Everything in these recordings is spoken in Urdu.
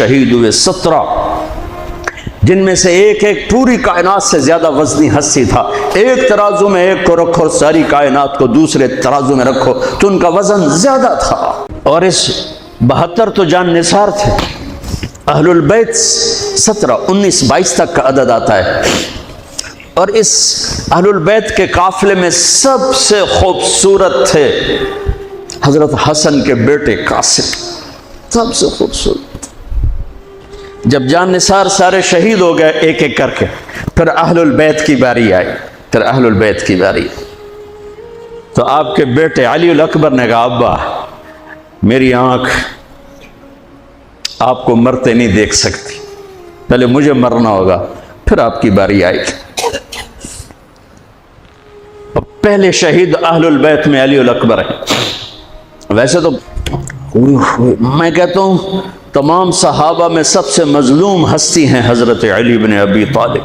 شہید ہوئے 17، جن میں سے ایک ایک پوری کائنات سے زیادہ وزنی ہستی تھا۔ ایک ترازو میں ایک کو رکھو اور ساری کائنات کو دوسرے ترازو میں رکھو تو ان کا وزن زیادہ تھا۔ اور اس 72 تو جان نثار تھے۔ اہل البیت 17، 19، 22 تک کا عدد آتا ہے۔ اور اس اہل البیت کے قافلے میں سب سے خوبصورت تھے حضرت حسن کے بیٹے قاسم، سب سے خوبصورت۔ جب جان نثار سارے شہید ہو گئے ایک ایک کر کے، پھر اہل البیت کی باری آئی، پھر اہل البیت کی باری تو آپ کے بیٹے علی الاکبر نے کہا ابا میری آنکھ آپ کو مرتے نہیں دیکھ سکتی، پہلے مجھے مرنا ہوگا پھر آپ کی باری آئے گی۔ پہلے شہید اہل البیت میں علی الاکبر ہیں۔ ویسے تو میں کہتا ہوں تمام صحابہ میں سب سے مظلوم ہستی ہیں حضرت علی بن ابی طالب۔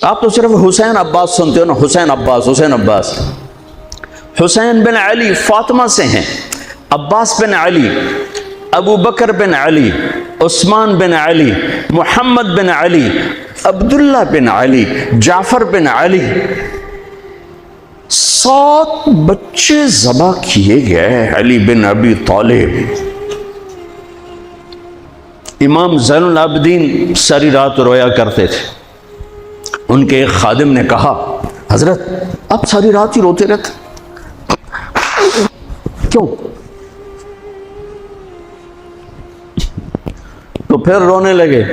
آپ تو صرف حسین عباس سنتے ہو نا، حسین عباس، حسین عباس۔ حسین بن علی فاطمہ سے ہیں، عباس بن علی، ابو بکر بن علی، عثمان بن علی، محمد بن علی، عبداللہ بن علی، جعفر بن علی، 7 بچے ذبح کیے گئے علی بن ابی طالب۔ امام زین العابدین ساری رات رویا کرتے تھے۔ ان کے ایک خادم نے کہا حضرت آپ ساری رات ہی روتے رہتے کیوں؟ تو پھر رونے لگے،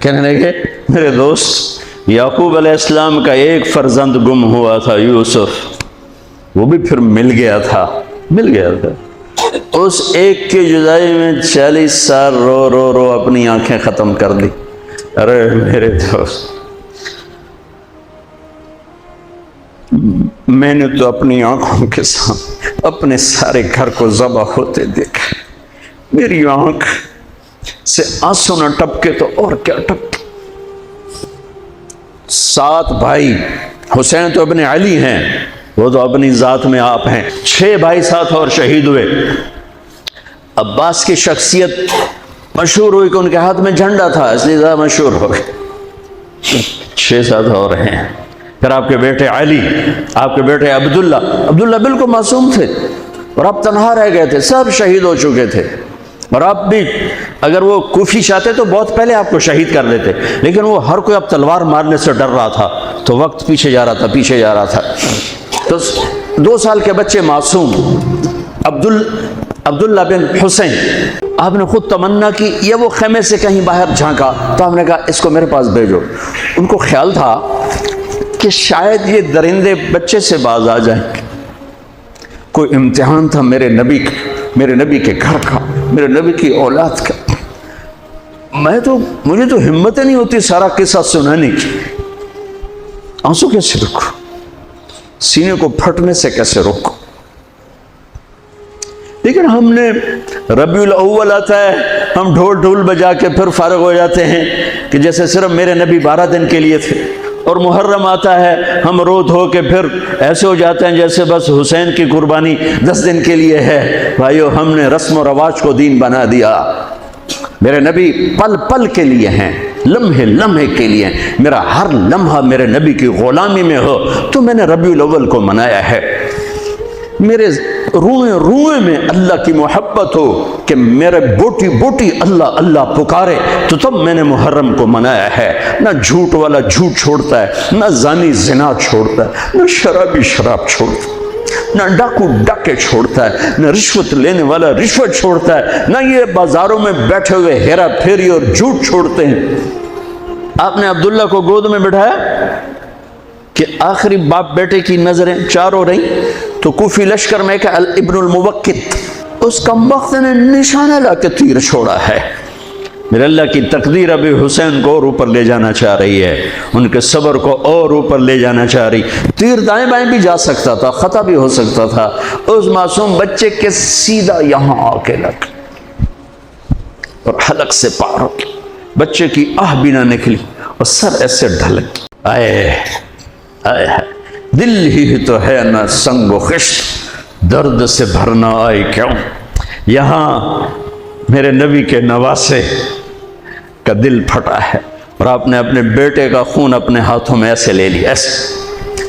کہنے لگے میرے دوست یعقوب علیہ السلام کا ایک فرزند گم ہوا تھا یوسف، وہ بھی پھر مل گیا تھا۔ اس ایک کی جدائی میں 40 سال رو رو رو اپنی آنکھیں ختم کر دی۔ ارے میرے دوست میں نے تو اپنی آنکھوں کے سامنے اپنے سارے گھر کو ذبح ہوتے دیکھا، میری آنکھ سے آنسو نہ ٹپکے تو اور کیا ٹپکے۔ 7 بھائی، حسین تو ابن علی ہیں، وہ تو اپنی ذات میں آپ ہیں، 6 بھائی ساتھ اور شہید ہوئے۔ عباس کی شخصیت مشہور ہوئی کہ ان کے ہاتھ میں جھنڈا تھا، اس لیے زیادہ مشہور ہو گئے۔ 6-7 اور ہیں۔ پھر آپ کے بیٹے علی، آپ کے بیٹے عبداللہ بالکل معصوم تھے اور آپ تنہا رہ گئے تھے، سب شہید ہو چکے تھے۔ اور آپ بھی اگر وہ کوفی چاہتے تو بہت پہلے آپ کو شہید کر دیتے، لیکن وہ ہر کوئی اب تلوار مارنے سے ڈر رہا تھا تو وقت پیچھے جا رہا تھا۔ تو 2 سال کے بچے معصوم عبداللہ بن حسین، آپ نے خود تمنا کی یا وہ خیمے سے کہیں باہر جھانکا تو ہم نے کہا اس کو میرے پاس بھیجو۔ ان کو خیال تھا کہ شاید یہ درندے بچے سے باز آ جائیں، کوئی امتحان تھا میرے نبی کے گھر کا، میرے نبی کی اولاد کا۔ مجھے تو ہمت نہیں ہوتی سارا قصہ سنانے کی، آنسو کیسے روکو، سینے کو پھٹنے سے کیسے روکو۔ لیکن ہم نے ربیع الاول آتا ہے، ہم ڈھول بجا کے پھر فارغ ہو جاتے ہیں کہ جیسے صرف میرے نبی 12 دن کے لیے تھے۔ اور محرم آتا ہے، ہم رو دھو کے پھر ایسے ہو جاتے ہیں جیسے بس حسین کی قربانی 10 دن کے لیے ہے۔ بھائیو ہم نے رسم و رواج کو دین بنا دیا۔ میرے نبی پل پل کے لیے ہیں، لمحے لمحے کے لیے ہیں۔ میرا ہر لمحہ میرے نبی کی غلامی میں ہو تو میں نے ربیع الاول کو منایا ہے۔ میرے روئے روئے میں اللہ کی محبت ہو کہ میرے بوٹی بوٹی اللہ اللہ پکارے تو تب میں نے محرم کو منایا ہے۔ نہ جھوٹ والا جھوٹ چھوڑتا ہے، نہ زانی زنا چھوڑتا ہے، نہ شرابی شراب چھوڑتا ہے، نہ ڈاکو ڈاکے چھوڑتا ہے، نہ رشوت لینے والا رشوت چھوڑتا ہے، نہ یہ بازاروں میں بیٹھے ہوئے ہیرا پھیری اور جھوٹ چھوڑتے ہیں۔ آپ نے عبداللہ کو گود میں بٹھایا کہ آخری باپ بیٹے کی نظریں 4 ہو رہی تو کوفی لشکر میں کہ ابن الموقت اس کمبخت نے نشانہ لا کے تیر چھوڑا ہے۔ میرے اللہ کی تقدیر ابھی حسین کو اور اوپر لے جانا چاہ رہی ہے، ان کے صبر کو اور اوپر لے جانا چاہ رہی۔ تیر دائیں بائیں بھی جا سکتا تھا، خطا بھی ہو سکتا تھا، اس معصوم بچے کے سیدھا یہاں آ کے لگ اور حلق سے پار ہو گئی۔ بچے کی آہ بھی نہ نکلی اور سر ایسے ڈھلک۔ دل ہی تو ہے نہ سنگ و خشت، درد سے بھرنا آئی کیوں۔ یہاں میرے نبی کے نواسے کا دل پھٹا ہے، اور آپ نے اپنے بیٹے کا خون اپنے ہاتھوں میں ایسے لے لیا، ایسے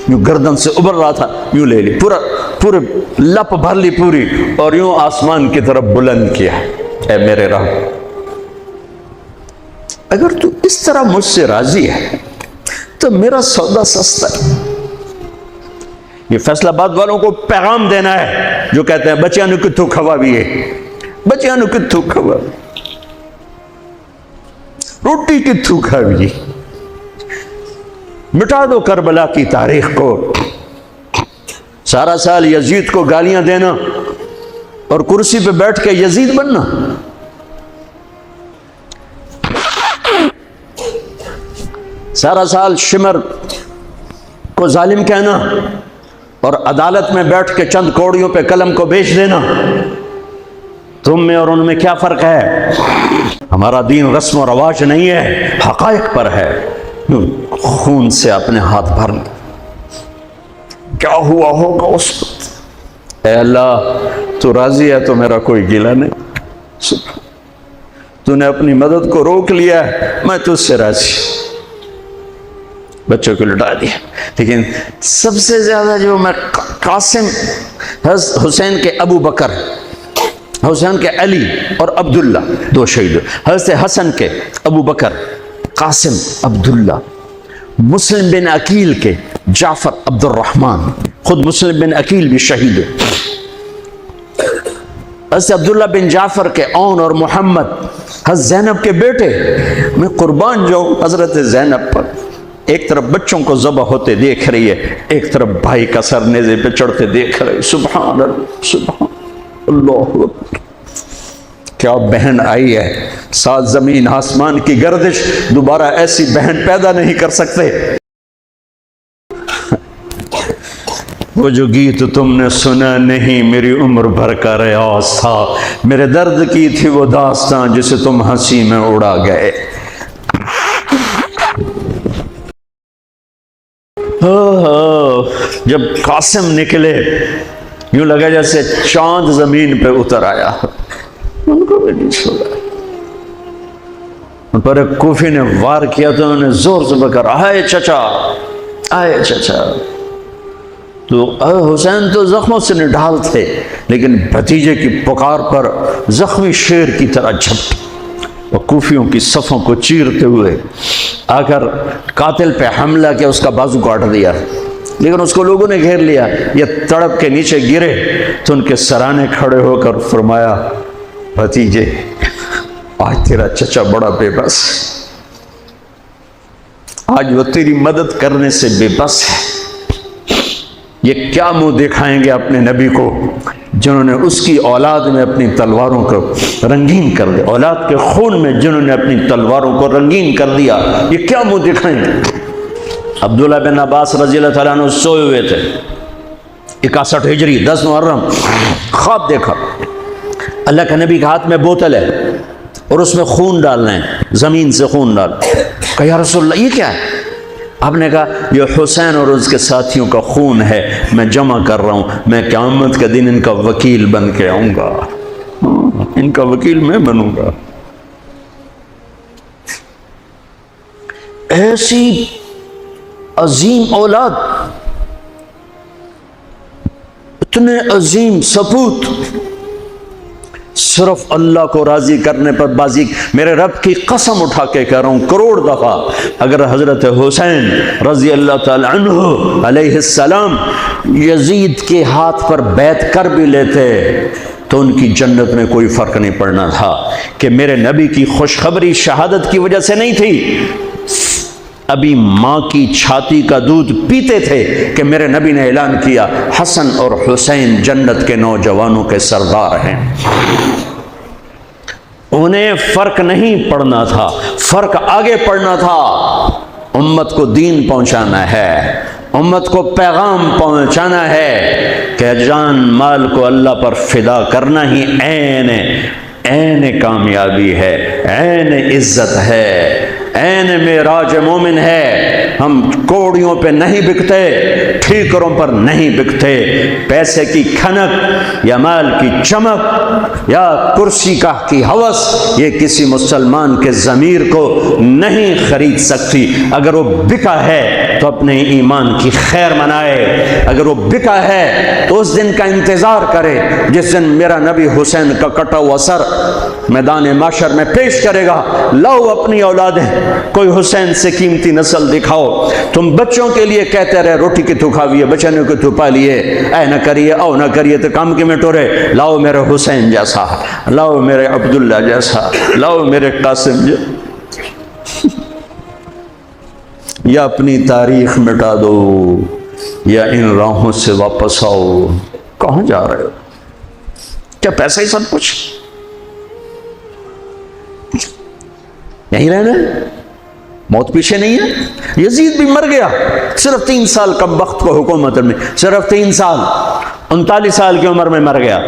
یوں گردن سے ابھر رہا تھا، یوں لے لی، پورے لپ بھر لی پوری، اور یوں آسمان کی طرف بلند کیا، اے میرے رب، اگر تو اس طرح مجھ سے راضی ہے تو میرا سودا سستا ہے۔ یہ فیصلہ آباد والوں کو پیغام دینا ہے جو کہتے ہیں بچیاں نو کتھوں کھوا بھی ہے، بچیاں نو کتھوں کھوا، روٹی کتھوں کھاوی، مٹا دو کربلا کی تاریخ کو۔ سارا سال یزید کو گالیاں دینا اور کرسی پہ بیٹھ کے یزید بننا، سارا سال شمر کو ظالم کہنا اور عدالت میں بیٹھ کے چند کوڑیوں پہ قلم کو بیچ دینا، تم میں اور ان میں کیا فرق ہے؟ ہمارا دین رسم و رواج نہیں ہے، حقائق پر ہے۔ خون سے اپنے ہاتھ بھر لے، کیا ہوا ہوگا اس وقت؟ اے اللہ، تو راضی ہے تو میرا کوئی گلہ نہیں، تو نے اپنی مدد کو روک لیا ہے، میں تجھ سے راضی۔ بچوں کو لٹا دیا، لیکن سب سے زیادہ جو میں قاسم حسین کے ابو بکر، حسین کے علی اور عبداللہ، دو شہید، حضرت حسن کے ابو بکر، قاسم عبداللہ، مسلم بن عقیل کے جعفر عبد الرحمن، خود مسلم بن عقیل بھی شہید، حضرت عبداللہ بن جعفر کے اون اور محمد، حضرت زینب کے بیٹے، میں قربان جاؤں حضرت زینب پر۔ ایک طرف بچوں کو ذبح ہوتے دیکھ رہی ہے، ایک طرف بھائی کا سر نیزے پہ چڑھتے دیکھ رہی ہے، سبحان اللہ، سبحان اللہ، کیا بہن آئی ہے، ساتھ زمین آسمان کی گردش، دوبارہ ایسی بہن پیدا نہیں کر سکتے۔ وہ جو گیت تم نے سنا نہیں میری عمر بھر کا ریاض تھا، میرے درد کی تھی وہ داستان جسے تم ہنسی میں اڑا گئے۔ جب قاسم نکلے یوں لگا جیسے چاند زمین پہ اتر آیا، ان کو بھی نہیں چھوڑا۔ ان پر ایک کوفی نے وار کیا تو انہوں نے زور سے بکر، آئے چچا، آئے چچا۔ تو حسین تو زخموں سے نڈھال تھے، لیکن بھتیجے کی پکار پر زخمی شیر کی طرح جھپٹے، اور کوفیوں کی صفوں کو چیرتے ہوئے آ کر قاتل پہ حملہ کیا، اس کا بازو کاٹ دیا، لیکن اس کو لوگوں نے گھیر لیا۔ یہ تڑپ کے نیچے گرے تو ان کے سرانے کھڑے ہو کر فرمایا، بھتیجے، آج تیرا چچا بڑا بے بس، آج وہ تیری مدد کرنے سے بے بس ہے۔ یہ کیا منہ دکھائیں گے اپنے نبی کو جنہوں نے اس کی اولاد میں اپنی تلواروں کو رنگین کر دیا، اولاد کے خون میں جنہوں نے اپنی تلواروں کو رنگین کر دیا، یہ کیا منہ دکھائیں گے؟ عبداللہ بن عباس رضی اللہ تعالیٰ عنہ سوئے ہوئے تھے، 61 ہجری 10 محرم، خواب دیکھا، اللہ کے نبی کے ہاتھ میں بوتل ہے اور اس میں خون ڈالنا ہے، زمین سے خون ڈال۔ کہا یا رسول اللہ یہ کیا ہے؟ آپ نے کہا یہ حسین اور اس کے ساتھیوں کا خون ہے، میں جمع کر رہا ہوں، میں قیامت کے دن ان کا وکیل بن کے آؤں گا، ان کا وکیل میں بنوں گا۔ ایسی عظیم اولاد، اتنے عظیم سپوت، صرف اللہ کو راضی کرنے پر بازی۔ میرے رب کی قسم اٹھا کے کہہ رہا ہوں، کروڑ دفعہ اگر حضرت حسین رضی اللہ تعالی عنہ علیہ السلام یزید کے ہاتھ پر بیعت کر بھی لیتے تو ان کی جنت میں کوئی فرق نہیں پڑنا تھا، کہ میرے نبی کی خوشخبری شہادت کی وجہ سے نہیں تھی، ابھی ماں کی چھاتی کا دودھ پیتے تھے کہ میرے نبی نے اعلان کیا حسن اور حسین جنت کے نوجوانوں کے سردار ہیں۔ انہیں فرق نہیں پڑنا تھا، فرق آگے پڑنا تھا۔ امت کو دین پہنچانا ہے، امت کو پیغام پہنچانا ہے کہ جان مال کو اللہ پر فدا کرنا ہی عین کامیابی ہے، عین عزت ہے، عین معراج مومن ہے۔ ہم کوڑیوں پہ نہیں بکتے، ٹھیکروں پر نہیں بکتے۔ پیسے کی کھنک یا مال کی چمک یا کرسی کی ہوس یہ کسی مسلمان کے ضمیر کو نہیں خرید سکتی۔ اگر وہ بکا ہے تو اپنے ایمان کی خیر منائے، اگر وہ بکا ہے تو اس دن کا انتظار کرے جس دن میرا نبی حسین کا کٹا ہوا سر میدان معاشر میں پیش کرے گا۔ لاؤ اپنی اولادیں، کوئی حسین سے قیمتی نسل دکھاؤ۔ تم بچوں کے لیے کہتے رہے روٹی کی تو کھاویے، بچنوں کو تو پالیے، اے نہ کریے او نہ کریے تو کام کے میں ٹورے۔ لاؤ میرے حسین جیسا، لاؤ میرے عبداللہ جیسا، لاؤ میرے قاسم جیسا۔ یا اپنی تاریخ مٹا دو یا ان راہوں سے واپس آؤ۔ کہاں جا رہے ہو؟ کیا پیسہ ہی سب کچھ؟ یہیں رہنا ہے؟ موت پیچھے نہیں ہے؟ یزید بھی مر گیا صرف 3 سال کم وقت کو حکومت میں، صرف 3 سال، 39 سال کی عمر میں مر گیا۔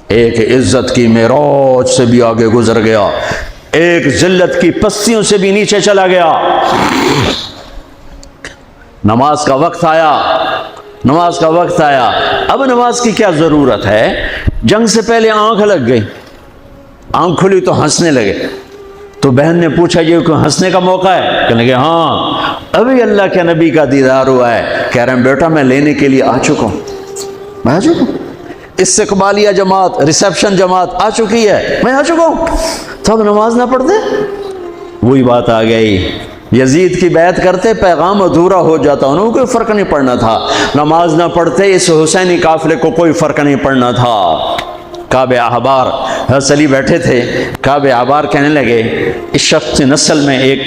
ایک عزت کی معراج سے بھی آگے گزر گیا، ایک ذلت کی پستیوں سے بھی نیچے چلا گیا۔ نماز کا وقت آیا، نماز کا وقت آیا۔ اب نماز کی کیا ضرورت ہے؟ جنگ سے پہلے آنکھ لگ گئی، آنکھ کھلی تو ہنسنے لگے۔ تو بہن نے پوچھا یہ کوئی ہنسنے کا موقع ہے؟ کہنے لگے ہاں ابھی اللہ کے نبی کا دیدار ہوا ہے۔ کہہ رہے ہیں بیٹا میں لینے کے لیے آ چکا ہوں، میں آ چکا ہوں، استقبالیہ جماعت، ریسیپشن جماعت آ چکی ہے، میں آ چکا ہوں۔ تو اب نماز نہ پڑھتے؟ وہی بات آ گئی، یزید کی بیعت کرتے پیغام ادھورا ہو جاتا، انہوں کو کوئی فرق نہیں پڑنا تھا۔ نماز نہ پڑھتے اس حسینی قافلے کو کوئی فرق نہیں پڑنا تھا۔ کعب احبار حضرت علی بیٹھے تھے، کعب احبار کہنے لگے اس شخص نسل میں ایک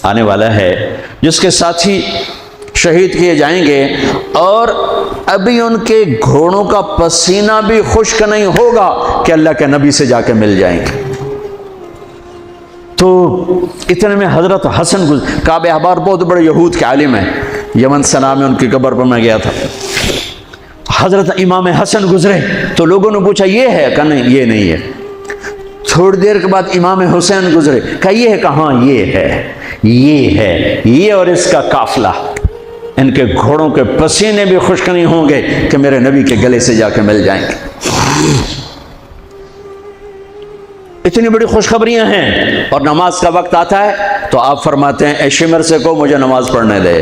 آنے والا ہے جس کے ساتھی شہید کیے جائیں گے اور ابھی ان کے گھوڑوں کا پسینہ بھی خشک نہیں ہوگا کہ اللہ کے نبی سے جا کے مل جائیں گے۔ تو اتنے میں حضرت حسن کعب احبار بہت بڑے یہود کے عالم ہیں، یمن سنا میں ان کی قبر پر میں گیا تھا۔ حضرت امام حسن گزرے تو لوگوں نے پوچھا یہ ہے؟ کہا نہیں یہ نہیں ہے۔ تھوڑی دیر کے بعد امام حسین گزرے، کہا یہ ہے؟ کہاں یہ ہے، یہ ہے، یہ اور اس کا قافلہ، ان کے گھوڑوں کے پسینے بھی خشک نہیں ہوں گے کہ میرے نبی کے گلے سے جا کے مل جائیں گے۔ اتنی بڑی خوشخبریاں ہیں، اور نماز کا وقت آتا ہے تو آپ فرماتے ہیں اے شمر سے کو مجھے نماز پڑھنے دے۔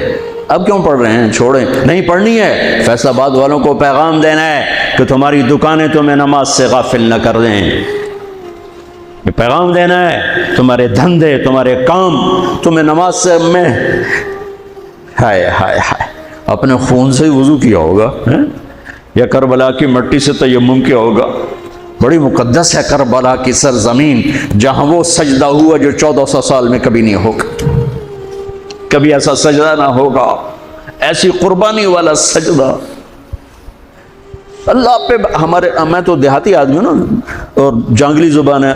اب کیوں پڑھ رہے ہیں؟ چھوڑیں، نہیں پڑھنی ہے۔ فیصل آباد والوں کو پیغام دینا ہے کہ تمہاری دکانیں تمہیں نماز سے غافل نہ کر دیں، یہ پیغام دینا ہے۔ تمہارے دھندے، تمہارے کام تمہیں نماز سے میں ہائے ہائے ہائے اپنے خون سے ہی وضو کیا ہوگا یا کربلا کی مٹی سے تیمم کیا ہوگا۔ بڑی مقدس ہے کربلا کی سرزمین، جہاں وہ سجدہ ہوا جو 1400 سال میں کبھی نہیں ہوگا، کبھی ایسا سجدہ نہ ہوگا، ایسی قربانی والا سجدہ۔ اللہ پہ ہمارے، میں تو دیہاتی آدمی ہوں نا اور جانگلی زبان ہے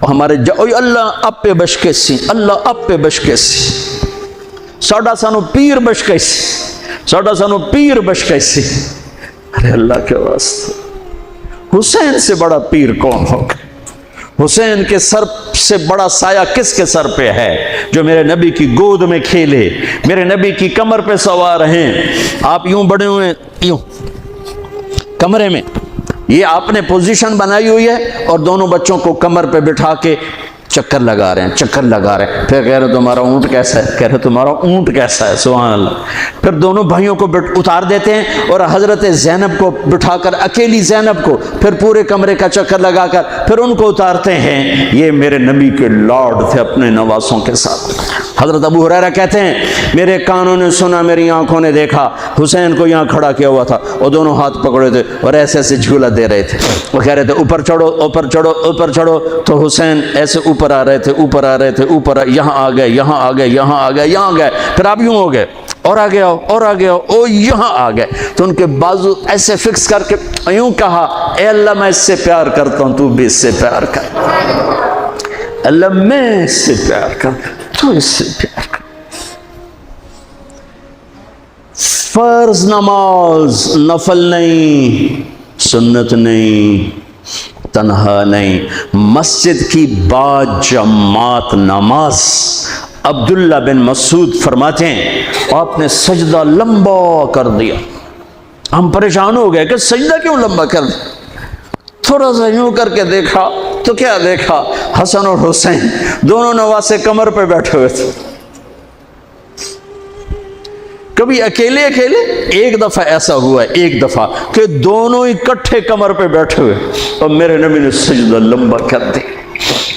ہمارے، اللہ آپ پہ بشکے سی، اللہ آپ پہ بشکے سی، ساڈا سانو پیر بشکے سی، ساڈا سانو پیر بشکے سی۔ ارے اللہ کے واسطے، حسین سے بڑا پیر کون ہوگا؟ حسین کے سر سے بڑا سایہ کس کے سر پہ ہے جو میرے نبی کی گود میں کھیلے، میرے نبی کی کمر پہ سوار ہیں۔ آپ یوں بڑے ہوئے یوں کمرے میں، یہ آپ نے پوزیشن بنائی ہوئی ہے اور دونوں بچوں کو کمر پہ بٹھا کے چکر لگا رہے ہیں، چکر لگا رہے ہیں۔ پھر کہہ رہے تمہارا اونٹ کیسا ہے، کہہ رہے تمہارا اونٹ کیسا ہے، سبحان اللہ۔ پھر دونوں بھائیوں کو اتار دیتے ہیں اور حضرت زینب کو بٹھا کر، اکیلی زینب کو، پھر پورے کمرے کا چکر لگا کر پھر ان کو اتارتے ہیں۔ یہ میرے نبی کے لاڈ تھے اپنے نواسوں کے ساتھ۔ حضرت ابو ہریرہ کہتے ہیں میرے کانوں نے سنا، میری آنکھوں نے دیکھا، حسین کو یہاں کھڑا کیا ہوا تھا اور دونوں ہاتھ پکڑے تھے اور ایسے ایسے جھولا دے رہے تھے، وہ کہہ رہے تھے اوپر چڑھو اوپر چڑھو اوپر چڑھو، تو حسین ایسے اوپر آ رہے تھے، اوپر آ رہے تھے، اوپر یہاں آ گئے، یہاں آ گئے، یہاں آ گئے، یہاں گئے، پھر آپ یوں ہو گئے اور آگے آؤ اور آگے آؤ، او یہاں آ گئے۔ تو ان کے بازو ایسے فکس کر کے یوں کہا اے اللہ میں اس سے پیار کرتا ہوں، تو بھی اس سے پیار کر، اللہ میں اس سے پیار کرتا ہوں، تو اس سے پیار کر۔ فرض نماز نفل نہیں، سنت نہیں، تنہا نہیں، مسجد کی با جماعت نماز۔ عبداللہ بن مسعود فرماتے ہیں آپ نے سجدہ لمبا کر دیا، ہم پریشان ہو گئے کہ سجدہ کیوں لمبا کر دیا؟ تھوڑا سا یوں کر کے دیکھا تو کیا دیکھا؟ حسن اور حسین دونوں نواسے کمر پہ بیٹھے ہوئے تھے۔ کبھی اکیلے اکیلے، ایک دفعہ ایسا ہوا ہے، ایک دفعہ کہ دونوں اکٹھے کمر پہ بیٹھے ہوئے اور میرے نبی نے سجدہ لمبا کر دیا۔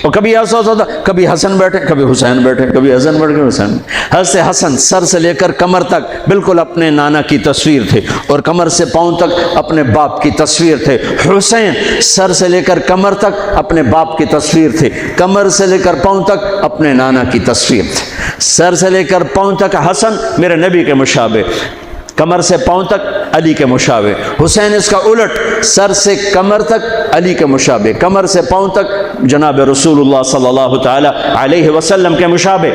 اور کبھی ایسا ہوتا تھا، کبھی حسن بیٹھے کبھی حسین بیٹھے، کبھی حسن بیٹھے کبھی حسین۔ حضرت حسن سر سے لے کر کمر تک بالکل اپنے نانا کی تصویر تھے، اور کمر سے پاؤں تک اپنے باپ کی تصویر تھے۔ حسین سر سے لے کر کمر تک اپنے باپ کی تصویر تھے، کمر سے لے کر پاؤں تک اپنے نانا کی تصویر تھے۔ سر سے لے کر پاؤں تک حسن میرے نبی کے مشابہ، کمر سے پاؤں تک علی کے مشابہ۔ حسین اس کا الٹ، سر سے کمر تک علی کے مشابہ، کمر سے پاؤں تک جناب رسول اللہ صلی اللہ تعالی علیہ وسلم کے مشابہ۔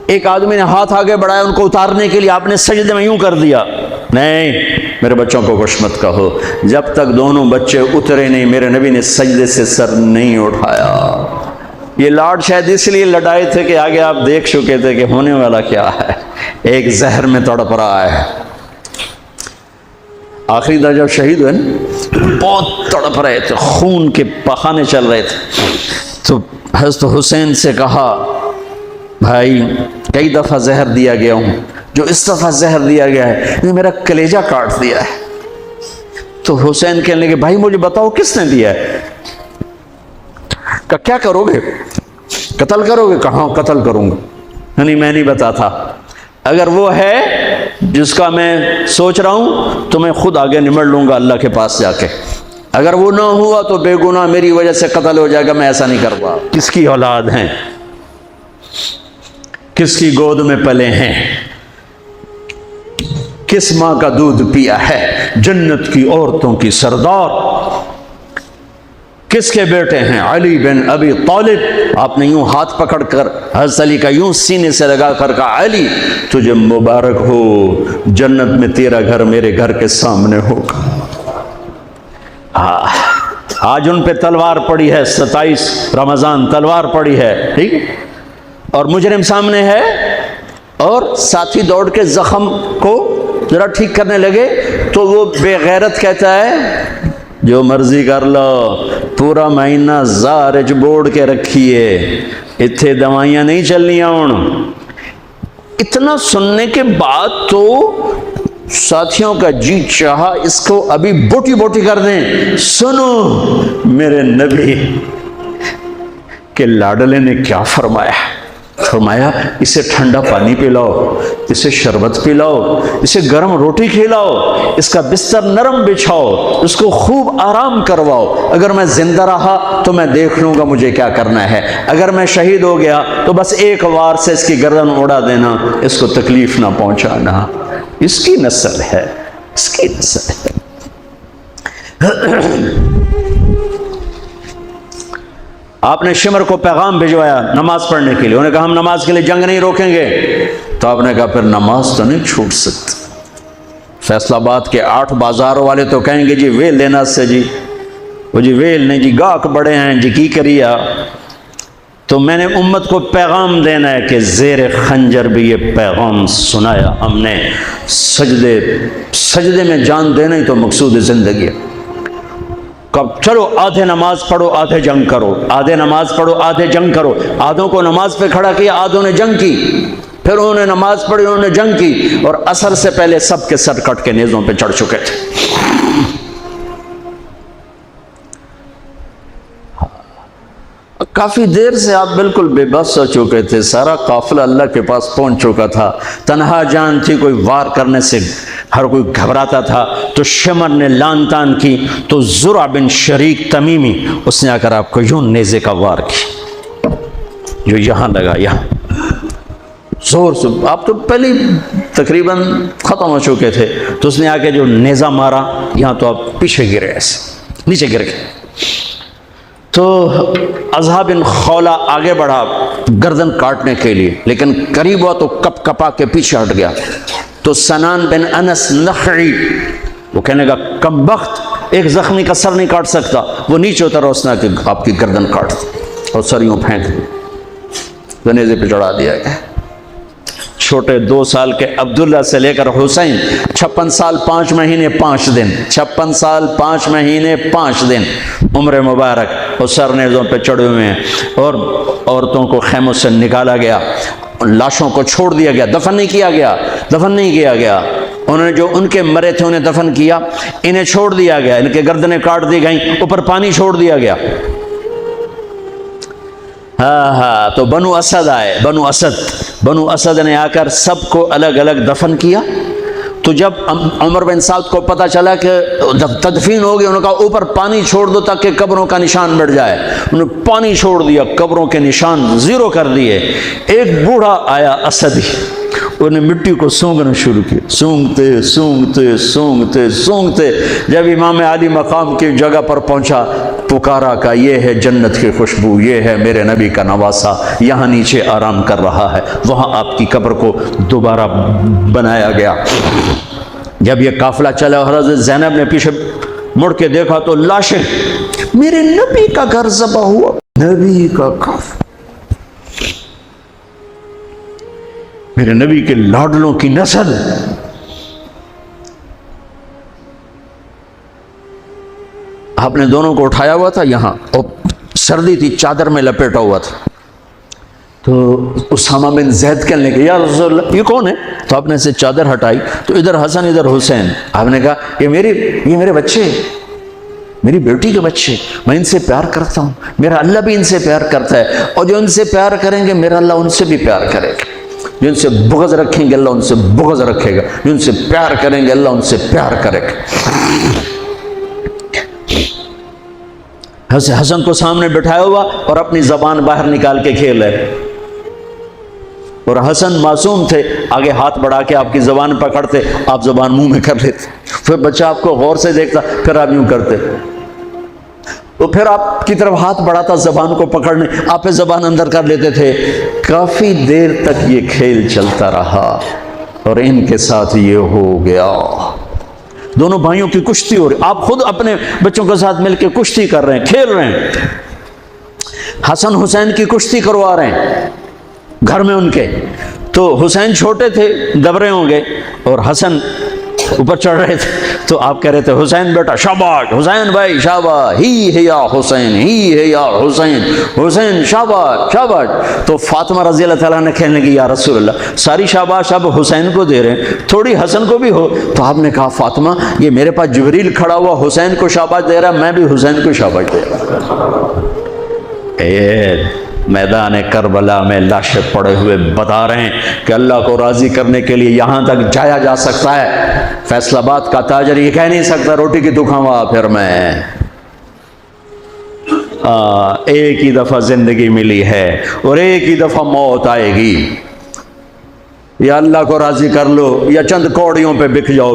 ایک آدمی نے ہاتھ آگے بڑھایا ان کو اتارنے کے لیے، آپ نے سجدے میں یوں کر دیا۔ نہیں، میرے بچوں کو کچھ مت کہو، جب تک دونوں بچے اترے نہیں میرے نبی نے سجدے سے سر نہیں اٹھایا۔ یہ لاڈ شاید اس لیے لڑائے تھے کہ آگے آپ دیکھ چکے تھے کہ ہونے والا کیا ہے، ایک زہر میں تڑپ رہا ہے۔ آخری دن جب شہید ہوئے نا، بہت تڑپ رہے تھے، خون کے بہانے چل رہے تھے، تو حضرت حسین سے کہا بھائی کئی دفعہ زہر دیا گیا ہوں، جو اس دفعہ زہر دیا گیا ہے یہ میرا کلیجہ کاٹ دیا ہے۔ تو حسین کہنے لگے بھائی مجھے بتاؤ کس نے دیا ہے؟ کہ کیا کرو گے؟ قتل کرو گے؟ کہاں قتل کروں گا، نہیں میں نہیں بتاتا، اگر وہ ہے جس کا میں سوچ رہا ہوں تو میں خود آگے نمٹ لوں گا اللہ کے پاس جا کے، اگر وہ نہ ہوا تو بے گناہ میری وجہ سے قتل ہو جائے گا، میں ایسا نہیں کروں گا۔ کس کی اولاد ہیں، کس کی گود میں پلے ہیں، کس ماں کا دودھ پیا ہے، جنت کی عورتوں کی سردار، کس کے بیٹے ہیں؟ علی بن ابی طالب۔ آپ نے یوں ہاتھ پکڑ کر حضرت علی کا یوں سینے سے لگا کر کہا علی تجھے مبارک ہو، جنت میں تیرا گھر میرے گھر کے سامنے ہوگا۔ آج ان پہ تلوار پڑی ہے، 27 رمضان تلوار پڑی ہے، ٹھیک، اور مجرم سامنے ہے، اور ساتھی دوڑ کے زخم کو ذرا ٹھیک کرنے لگے تو وہ بے غیرت کہتا ہے جو مرضی کر لو، پورا مہینہ زارج بوڑ کے رکھیے، اتھے دوائیاں نہیں چلنیاں ہوں۔ اتنا سننے کے بعد تو ساتھیوں کا جی چاہا اس کو ابھی بوٹی بوٹی کر دیں۔ سنو میرے نبی کے لاڈلے نے کیا فرمایا، فرمایا اسے ٹھنڈا پانی پلاؤ، اسے شربت پلاؤ، اسے گرم روٹی کھلاؤ، اس کا بستر نرم بچھاؤ، اس کو خوب آرام کرواؤ۔ اگر میں زندہ رہا تو میں دیکھ لوں گا مجھے کیا کرنا ہے، اگر میں شہید ہو گیا تو بس ایک وار سے اس کی گردن اڑا دینا، اس کو تکلیف نہ پہنچانا۔ اس کی نسل ہے، اس کی نسل ہے۔ آپ نے شمر کو پیغام بھجوایا نماز پڑھنے کے لیے، انہوں نے کہا ہم نماز کے لیے جنگ نہیں روکیں گے، تو آپ نے کہا پھر نماز تو نہیں چھوٹ سکتی۔ فیصل آباد کے 8 بازاروں والے تو کہیں گے جی ویل دینا سے جی، وہ جی ویل نہیں جی گاہک بڑے ہیں جی کی کریا۔ تو میں نے امت کو پیغام دینا ہے کہ زیر خنجر بھی یہ پیغام سنایا ہم نے، سجدے میں جان دینا ہی تو مقصود زندگی ہے۔ کب چلو آدھے نماز پڑھو آدھے جنگ کرو، آدھے نماز پڑھو آدھے جنگ کرو۔ آدھوں کو نماز پہ کھڑا کیا، آدھوں نے جنگ کی، پھر انہوں نے نماز پڑھی انہوں نے جنگ کی، اور عصر سے پہلے سب کے سر کٹ کے نیزوں پہ چڑھ چکے تھے۔ کافی دیر سے آپ بالکل بے بس ہو چکے تھے، سارا قافلہ اللہ کے پاس پہنچ چکا تھا، تنہا جان تھی، کوئی وار کرنے سے ہر کوئی گھبراتا تھا۔ تو شمر نے لان تان کی تو زرع بن شریک تمیمی اس نے آ کر آپ کو یوں نیزے کا وار کی، جو یہاں لگا، یہاں زور سے، آپ تو پہلے تقریباً ختم ہو چکے تھے، تو اس نے آ کے جو نیزہ مارا یہاں، تو آپ پیچھے گرے، ایسے نیچے گر گئے۔ تو اضحیٰ بن خولہ آگے بڑھا گردن کاٹنے کے لیے، لیکن قریب ہوا تو کپ کپا کے پیچھے ہٹ گیا۔ تو سنان بن انس نخعی وہ کہنے کا کم بخت، ایک زخمی کا سر نہیں کاٹ سکتا، وہ نیچے اترا اس نے کہ آپ کی گردن کاٹ دی اور سر یوں پھینک جنیزے پہ چڑھا دیا گیا۔ چھوٹے 2 سال کے عبداللہ سے لے کر حسین 56 سال 5 مہینے 5 دن، 56 سال 5 مہینے 5 دن عمر مبارک، اور سر نیزوں پہ چڑھے ہوئے ہیں، اور عورتوں کو خیموں سے نکالا گیا، لاشوں کو چھوڑ دیا گیا، دفن نہیں کیا گیا، دفن نہیں کیا گیا۔ انہوں نے جو ان کے مرے تھے انہیں دفن کیا، انہیں چھوڑ دیا گیا، ان کے گردنیں کاٹ دی گئیں، اوپر پانی چھوڑ دیا گیا۔ ہاں تو بنو اسد آئے، بنو اسد نے آ کر سب کو الگ الگ دفن کیا۔ تو جب عمر بن سعد کو پتہ چلا کہ تدفین ہو گئی، انہوں نے کہا اوپر پانی چھوڑ دو تاکہ قبروں کا نشان مٹ جائے۔ انہوں نے پانی چھوڑ دیا، قبروں کے نشان زیرو کر دیے۔ ایک بوڑھا آیا اسدی، انہیں مٹی کو سونگنا شروع کیا، سونگتے سونگتے سونگتے سونگتے جب امام علی مقام کی جگہ پر پہنچا، پکارا کہ یہ ہے جنت کی خوشبو، یہ ہے میرے نبی کا نواسہ، یہاں نیچے آرام کر رہا ہے۔ وہاں آپ کی قبر کو دوبارہ بنایا گیا۔ جب یہ قافلہ چلا، حضرت زینب نے پیچھے مڑ کے دیکھا تو لاشیں، میرے نبی کا گھر ذبح ہوا، نبی کا گھر، میرے نبی کے لاڈلوں کی نسل۔ آپ نے دونوں کو اٹھایا ہوا تھا یہاں، اور سردی تھی، چادر میں لپیٹا ہوا تھا۔ تو اسامہ بن زید کہنے لگے یا رسول اللہ یہ کون ہے؟ تو آپ نے سے چادر ہٹائی تو ادھر حسن ادھر حسین۔ آپ نے کہا یہ میرے بچے، میری بیٹی کے بچے، میں ان سے پیار کرتا ہوں، میرا اللہ بھی ان سے پیار کرتا ہے، اور جو ان سے پیار کریں گے میرا اللہ ان سے بھی پیار کرے گا، جو ان سے بغض رکھیں گے اللہ ان سے بغض رکھے گا، جو ان سے پیار کریں گے اللہ ان سے پیار کرے گا۔ حسن کو سامنے بٹھایا ہوا اور اپنی زبان باہر نکال کے کھیل رہے، اور حسن معصوم تھے، آگے ہاتھ بڑھا کے آپ کی زبان پکڑتے، آپ زبان منہ میں کر لیتے، پھر بچہ آپ کو غور سے دیکھتا، پھر آپ یوں کرتے، تو پھر آپ کی طرف ہاتھ بڑھاتا زبان کو پکڑنے، آپ پہ زبان اندر کر لیتے تھے۔ کافی دیر تک یہ کھیل چلتا رہا اور ان کے ساتھ یہ ہو گیا۔ دونوں بھائیوں کی کشتی ہو رہی، آپ خود اپنے بچوں کے ساتھ مل کے کشتی کر رہے ہیں، کھیل رہے ہیں، حسن حسین کی کشتی کروا رہے ہیں گھر میں ان کے۔ تو حسین چھوٹے تھے، دبرے ہوں گے، اور حسن اوپر چڑھ رہے تھے، تو آپ کہہ رہے تھے حسین بیٹا شاباش، حسین بھائی شاباش، ہی ہے یا حسین، ہی ہے یا حسین، حسین شاباش شاباش۔ تو فاطمہ رضی اللہ تعالیٰ نے کہنے لگی یا رسول اللہ ساری شاباش اب حسین کو دے رہے ہیں، تھوڑی حسن کو بھی ہو۔ تو آپ نے کہا فاطمہ یہ میرے پاس جبریل کھڑا ہوا حسین کو شاباش دے رہا، میں بھی حسین کو شاباش دے رہا۔ میدان کربلا میں لاشیں پڑے ہوئے بتا رہے ہیں کہ اللہ کو راضی کرنے کے لیے یہاں تک جایا جا سکتا ہے۔ فیصل آباد کا تاجر یہ کہہ نہیں سکتا روٹی کی تو کھاؤں پھر میں، ایک ہی دفعہ زندگی ملی ہے اور ایک ہی دفعہ موت آئے گی، یا اللہ کو راضی کر لو یا چند کوڑیوں پہ بک جاؤ،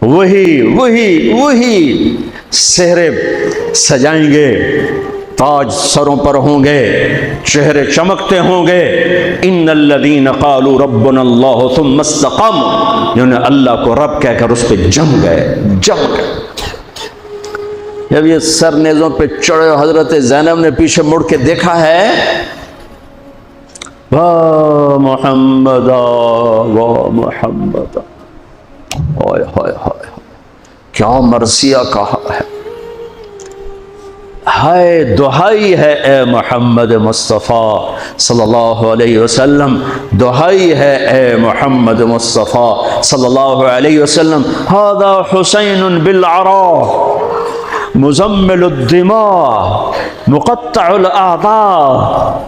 وہی سہرے سجائیں گے، تاج سروں پر ہوں گے، چہرے چمکتے ہوں گے۔ ان الذین قالوا ربنا اللہ ثم استقاموا، جنہوں نے اللہ کو رب کہہ کر اس پہ جم گئے۔ جب یہ سر نیزوں پہ چڑھے، حضرت زینب نے پیچھے مڑ کے دیکھا ہے، واہ محمد واہ محمد، ہائے ہائے ہائے کیا مرثیہ کہا ہے، ہائے دہائی ہے اے محمد مصطفیٰ صلی اللہ علیہ وسلم، دہائی ہے اے محمد مصطفیٰ صلی اللہ علیہ وسلم۔ ھذا حسین بالعراء مزمل الدماء مقطع الاعضاء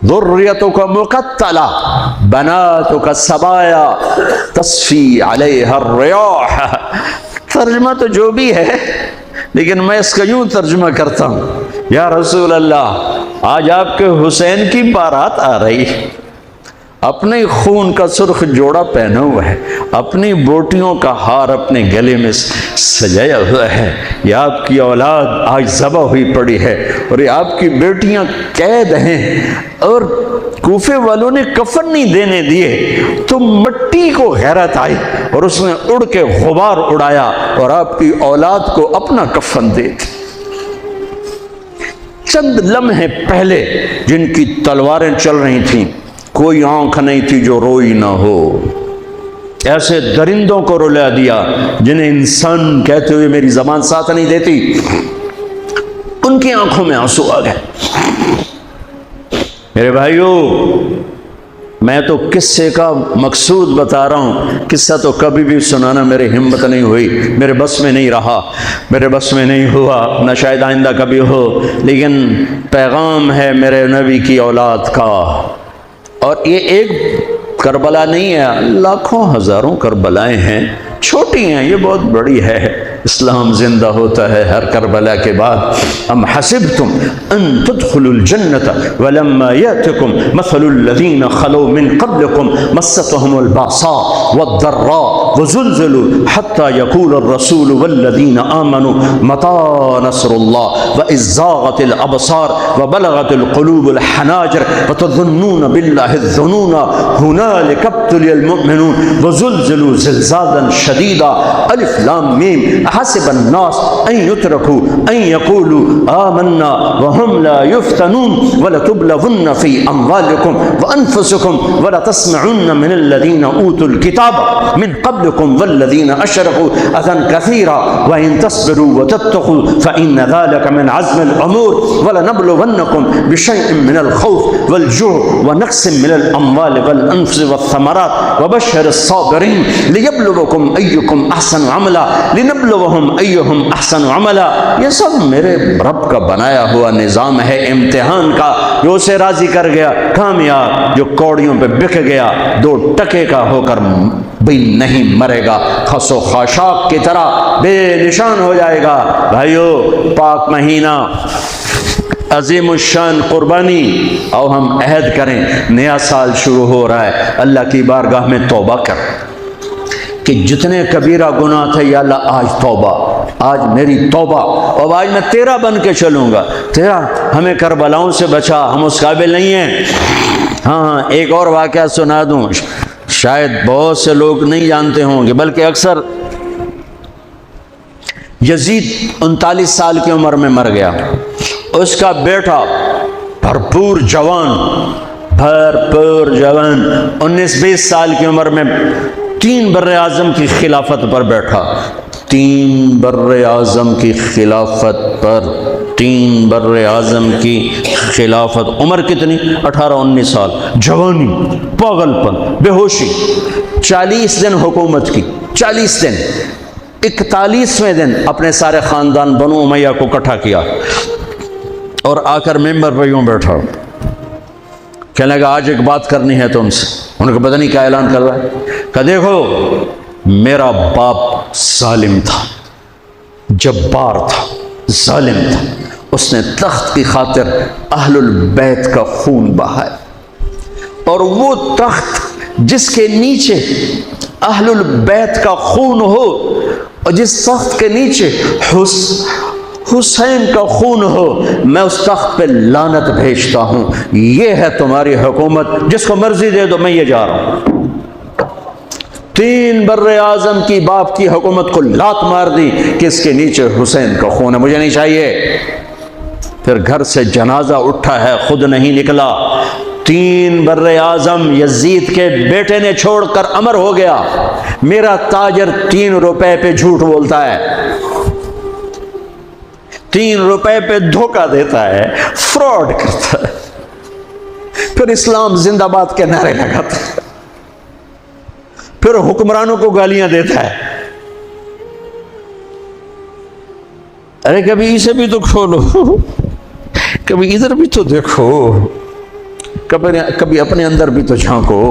ذریتک مقتلہ بناتک سبایا تصفی علیہا الریاح۔ ترجمہ تو جو بھی ہے لیکن میں اس کا یوں ترجمہ کرتا ہوں، یا رسول اللہ آج آپ کے حسین کی بارات آ رہی، اپنے خون کا سرخ جوڑا پہنا ہوا ہے، اپنی بوٹیوں کا ہار اپنے گلے میں سجایا ہوا ہے، یہ آپ کی اولاد آج ذبح ہوئی پڑی ہے اور یہ آپ کی بیٹیاں قید ہیں، اور کوفے والوں نے کفن نہیں دینے دیے تو مٹی کو حیرت آئی اور اس نے اڑ کے غبار اڑایا اور آپ کی اولاد کو اپنا کفن دے دی۔ چند لمحے پہلے جن کی تلواریں چل رہی تھیں، کوئی آنکھ نہیں تھی جو روئی نہ ہو، ایسے درندوں کو رلا دیا جنہیں انسان کہتے ہوئے میری زبان ساتھ نہیں دیتی، ان کی آنکھوں میں آنسو آ گئے۔ میرے بھائیو، میں تو قصے کا مقصود بتا رہا ہوں، قصہ تو کبھی بھی سنانا میری ہمت نہیں ہوئی، میرے بس میں نہیں رہا، میرے بس میں نہیں ہوا، نہ شاید آئندہ کبھی ہو، لیکن پیغام ہے میرے نبی کی اولاد کا۔ اور یہ ایک کربلا نہیں ہے، لاکھوں ہزاروں کربلائیں ہیں، چھوٹی ہیں، یہ بہت بڑی ہے۔ اسلام زندہ ہوتا ہے ہر کربلا کے بعد۔ ام حسبتم ان تدخلوا الجنة ولما يأتكم مثل الذين خلوا من قبلكم مستهم البأساء والضراء وزلزلوا حتى يقول الرسول والذين آمنوا متى نصر الله وإذ زاغت الأبصار وبلغت القلوب الحناجر وتظنون بالله الظنون هنالك ابتلي المؤمنون وزلزلوا زلزالا شديدا۔ الف لام میم۔ حسب الناس ان يتركوا ان يقولوا آمنا وهم لا يفتنون ولتبلغن في اموالكم وانفسكم ولتسمعن من الذين اوتوا الكتاب من قبلكم والذين اشركوا اذى كثيرا وان تصبروا وتتقوا فان ذلك من عزم الامور ولنبلونكم بشيء من الخوف والجوع ونقص من الاموال والانفس والثمرات وبشر الصابرين ليبلوكم ايكم احسن عملا لنبلوهم ایہم احسن عملا۔ یہ سب میرے رب کا بنایا ہوا نظام ہے امتحان کا، جو اسے راضی کر گیا کامیاب، جو کوڑیوں پہ بک گیا 2 ٹکے کا ہو کر بھی نہیں مرے گا، خس و خاشاک کی طرح بے نشان ہو جائے گا۔ بھائیو، پاک مہینہ، عظیم الشان قربانی، اور ہم عہد کریں، نیا سال شروع ہو رہا ہے، اللہ کی بارگاہ میں توبہ کر کہ جتنے کبیرہ گناہ تھے، یا اللہ آج توبہ، آج میری توبہ، اور آج میں تیرا بن کے چلوں گا، تیرا ہمیں کربلاؤں سے بچا، ہم اس قابل نہیں ہیں۔ ہاں، ایک اور واقعہ سنا دوں، شاید بہت سے لوگ نہیں جانتے ہوں گے، بلکہ اکثر۔ یزید 39 سال کی عمر میں مر گیا، اس کا بیٹا بھرپور جوان 19-20 سال کی عمر میں 3 بر اعظم کی خلافت پر بیٹھا، 3 بر اعظم کی خلافت پر، 3 بر اعظم کی خلافت۔ عمر کتنی؟ 18-19 سال، جوانی، پاگل پن، بے ہوشی۔ 40 دن حکومت کی، 40 دن، 41ویں دن اپنے سارے خاندان بنو امیہ کو اکٹھا کیا اور آ کر ممبر پہ یوں بیٹھا، کہنے لگا آج ایک بات کرنی ہے تم سے۔ انہوں نے پتہ نہیں کیا اعلان کر رہا ہے، کہ دیکھو میرا باپ ظالم تھا، جبار تھا، ظالم تھا، اس نے تخت کی خاطر اہل البیت کا خون بہایا، اور وہ تخت جس کے نیچے اہل البیت کا خون ہو، اور جس تخت کے نیچے حسین کا خون ہو، میں اس تخت پہ لعنت بھیجتا ہوں۔ یہ ہے تمہاری حکومت، جس کو مرضی دے دو، میں یہ جا رہا ہوں۔ 3 بر اعظم کی باپ کی حکومت کو لات مار دی کہ اس کے نیچے حسین کا خون ہے، مجھے نہیں چاہیے۔ پھر گھر سے جنازہ اٹھا ہے، خود نہیں نکلا۔ 3 بر اعظم یزید کے بیٹے نے چھوڑ کر امر ہو گیا، میرا تاجر 3 روپے پہ جھوٹ بولتا ہے، 3 روپے پہ دھوکہ دیتا ہے، فراڈ کرتا ہے، پھر اسلام زندہ باد کے نعرے لگاتا ہے، پھر حکمرانوں کو گالیاں دیتا ہے۔ ارے کبھی اسے بھی تو کھولو، کبھی ادھر بھی تو دیکھو، کبھی اپنے اندر بھی تو جھانکو۔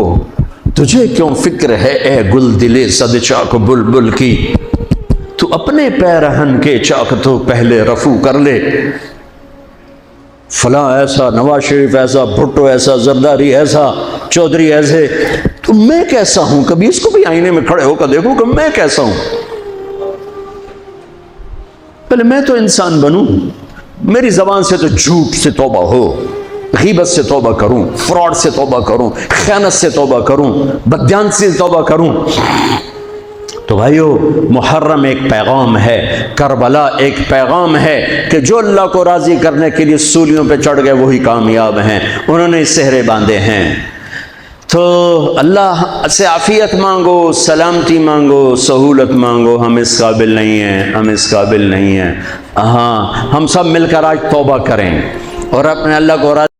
تجھے کیوں فکر ہے اے گل دلے صد چاک بلبل کی، تو اپنے پیرہن کے چاک تو پہلے رفو کر لے۔ فلاں ایسا، نواز شریف ایسا، بھٹو ایسا، زرداری ایسا، چودھری ایسے، تو میں کیسا ہوں؟ کبھی اس کو بھی آئینے میں کھڑے ہو کر دیکھو کہ میں کیسا ہوں۔ پہلے میں تو انسان بنوں، میری زبان سے تو جھوٹ سے توبہ ہو، غیبت سے توبہ کروں، فراڈ سے توبہ کروں، خیانت سے توبہ کروں، بددیانتی سے توبہ کروں۔ تو بھائیو، محرم ایک پیغام ہے، کربلا ایک پیغام ہے کہ جو اللہ کو راضی کرنے کے لیے سولیوں پہ چڑھ گئے وہی کامیاب ہیں، انہوں نے سہرے باندھے ہیں۔ تو اللہ سے عافیت مانگو، سلامتی مانگو، سہولت مانگو۔ ہم اس قابل نہیں ہیں، ہم اس قابل نہیں ہیں۔ ہاں، ہم سب مل کر آج توبہ کریں اور اپنے اللہ کو راضی